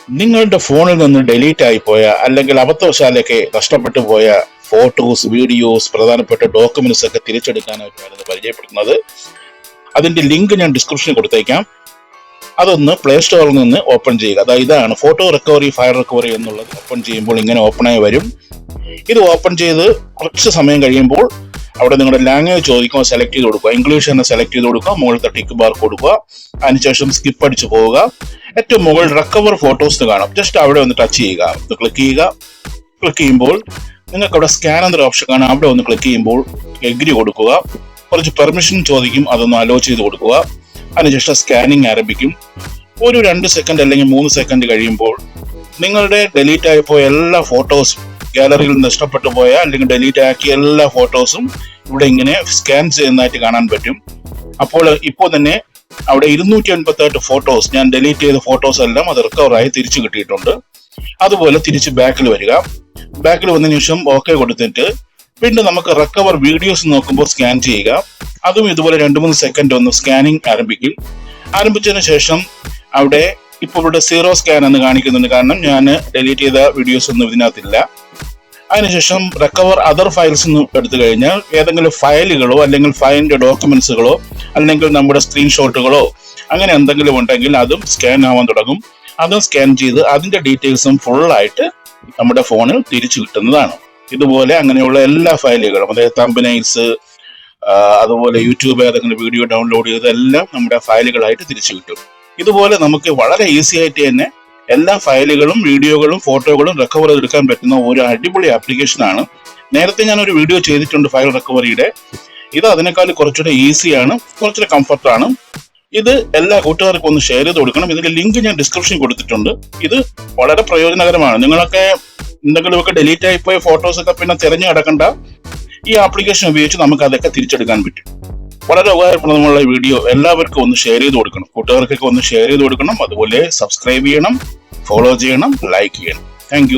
നിങ്ങളുടെ ഫോണിൽ നിന്ന് ഡിലീറ്റ് ആയി പോയ അല്ലെങ്കിൽ അബദ്ധവശാലൊക്കെ നഷ്ടപ്പെട്ടു പോയ ഫോട്ടോസ്, വീഡിയോസ്, പ്രധാനപ്പെട്ട ഡോക്യുമെന്റ്സ് ഒക്കെ തിരിച്ചെടുക്കാനായിട്ടാണ് ഇത് പരിചയപ്പെടുത്തുന്നത്. അതിന്റെ ലിങ്ക് ഞാൻ ഡിസ്ക്രിപ്ഷനിൽ കൊടുത്തേക്കാം. അതൊന്ന് പ്ലേ സ്റ്റോറിൽ നിന്ന് ഓപ്പൺ ചെയ്യുക. അതായത് ഇതാണ് ഫോട്ടോ റിക്കവറി, ഫയൽ റിക്കവറി എന്നുള്ളത്. ഓപ്പൺ ചെയ്യുമ്പോൾ ഇങ്ങനെ ഓപ്പണായി വരും. ഇത് ഓപ്പൺ ചെയ്ത് കുറച്ച് സമയം കഴിയുമ്പോൾ അവിടെ നിങ്ങളുടെ ലാംഗ്വേജ് ചോദിക്കുക, സെലക്ട് ചെയ്ത് കൊടുക്കുക. ഇംഗ്ലീഷ് തന്നെ സെലക്ട് ചെയ്ത് കൊടുക്കുക. മുകളിലത്തെ ടിക്ക് ബാർ കൊടുക്കുക. അതിനുശേഷം സ്കിപ്പ് അടിച്ച് പോവുക. ഏറ്റവും മുകളിൽ റിക്കവർ ഫോട്ടോസ് കാണാം. ജസ്റ്റ് അവിടെ ഒന്ന് ടച്ച് ചെയ്യുക, ക്ലിക്ക് ചെയ്യുക. ക്ലിക്ക് ചെയ്യുമ്പോൾ നിങ്ങൾക്ക് അവിടെ സ്കാൻ എന്നൊരു ഓപ്ഷൻ കാണാം. അവിടെ ഒന്ന് ക്ലിക്ക് ചെയ്യുമ്പോൾ എഗ്രി കൊടുക്കുക. കുറച്ച് പെർമിഷൻ ചോദിക്കും, അതൊന്ന് അലോ ചെയ്ത് കൊടുക്കുക. അതിനുശേഷം സ്കാനിങ് ആരംഭിക്കും. ഒരു 2 സെക്കൻഡ് അല്ലെങ്കിൽ 3 സെക്കൻഡ് കഴിയുമ്പോൾ നിങ്ങളുടെ ഡിലീറ്റ് ആയിപ്പോയ എല്ലാ ഫോട്ടോസും, ഗാലറിയിൽ നഷ്ടപ്പെട്ടു പോയ അല്ലെങ്കിൽ ഡിലീറ്റ് ആക്കിയ എല്ലാ ഫോട്ടോസും ഇവിടെ ഇങ്ങനെ സ്കാൻ ചെയ്യുന്നതായിട്ട് കാണാൻ പറ്റും. അപ്പോൾ ഇപ്പോൾ തന്നെ അവിടെ 288 ഫോട്ടോസ്, ഞാൻ ഡിലീറ്റ് ചെയ്ത ഫോട്ടോസ് എല്ലാം അത് റിക്കവറായി തിരിച്ചു കിട്ടിയിട്ടുണ്ട്. അതുപോലെ തിരിച്ച് ബാക്കിൽ വരിക. ബാക്കിൽ വന്നതിന് ശേഷം ഓക്കെ കൊടുത്തിട്ട് വീണ്ടും നമുക്ക് റിക്കവർ വീഡിയോസ് നോക്കുമ്പോൾ സ്കാൻ ചെയ്യുക. അതും ഇതുപോലെ 2-3 സെക്കൻഡ് ഒന്ന് സ്കാനിങ് ആരംഭിക്കും. ആരംഭിച്ചതിന് ശേഷം അവിടെ ഇപ്പോൾ ഇവിടെ 0 സ്കാൻ എന്ന് കാണിക്കുന്നുണ്ട്. കാരണം ഞാൻ ഡിലീറ്റ് ചെയ്ത വീഡിയോസ് ഒന്നും ഇതിനകത്തില്ല. അതിനുശേഷം റിക്കവർ അതർ ഫയൽസ് എന്ന് എടുത്തു കഴിഞ്ഞാൽ ഏതെങ്കിലും ഫയലുകളോ അല്ലെങ്കിൽ ഫയലിന്റെ ഡോക്യുമെന്റ്സുകളോ അല്ലെങ്കിൽ നമ്മുടെ സ്ക്രീൻഷോട്ടുകളോ അങ്ങനെ എന്തെങ്കിലും ഉണ്ടെങ്കിൽ അതും സ്കാൻ ആവാൻ തുടങ്ങും. അതും സ്കാൻ ചെയ്ത് അതിന്റെ ഡീറ്റെയിൽസും ഫുള്ളായിട്ട് നമ്മുടെ ഫോണിൽ തിരിച്ചു കിട്ടുന്നതാണ്. ഇതുപോലെ അങ്ങനെയുള്ള എല്ലാ ഫയലുകളും, അതായത് തംബ്നെയിൽസ്, അതുപോലെ യൂട്യൂബ് ഏതെങ്കിലും വീഡിയോ ഡൗൺലോഡ് ചെയ്തതെല്ലാം നമ്മുടെ ഫയലുകളായിട്ട് തിരിച്ചു കിട്ടും. ഇതുപോലെ നമുക്ക് വളരെ ഈസി ആയിട്ട് തന്നെ എല്ലാ ഫയലുകളും, വീഡിയോകളും, ഫോട്ടോകളും റിക്കവർ ചെയ്തെടുക്കാൻ പറ്റുന്ന ഒരു അടിപൊളി ആപ്ലിക്കേഷനാണ്. നേരത്തെ ഞാൻ ഒരു വീഡിയോ ചെയ്തിട്ടുണ്ട് ഫയൽ റിക്കവറിയുടെ. ഇത് അതിനേക്കാൾ കുറച്ചുകൂടെ ഈസിയാണ്, കുറച്ചുകൂടെ കംഫർട്ടാണ്. ഇത് എല്ലാ കൂട്ടുകാർക്കും ഒന്ന് ഷെയർ ചെയ്ത് കൊടുക്കണം. ഇതിന്റെ ലിങ്ക് ഞാൻ ഡിസ്ക്രിപ്ഷനിൽ കൊടുത്തിട്ടുണ്ട്. ഇത് വളരെ പ്രയോജനകരമാണ്. നിങ്ങളൊക്കെ എന്തെങ്കിലുമൊക്കെ ഡിലീറ്റ് ആയിപ്പോയ ഫോട്ടോസ് ഒക്കെ പിന്നെ തിരഞ്ഞു കിടക്കണ്ട. ഈ ആപ്ലിക്കേഷൻ ഉപയോഗിച്ച് നമുക്ക് അതൊക്കെ തിരിച്ചെടുക്കാൻ പറ്റും. വളരെ ഉപകാരപ്രദമുള്ള വീഡിയോ എല്ലാവർക്കും ഒന്ന് ഷെയർ ചെയ്ത് കൊടുക്കണം. കൂട്ടുകാർക്കൊക്കെ ഒന്ന് ഷെയർ ചെയ്ത് കൊടുക്കണം. അതുപോലെ സബ്സ്ക്രൈബ് ചെയ്യണം, ഫോളോ ചെയ്യണം, ലൈക്ക് ചെയ്യണം. താങ്ക്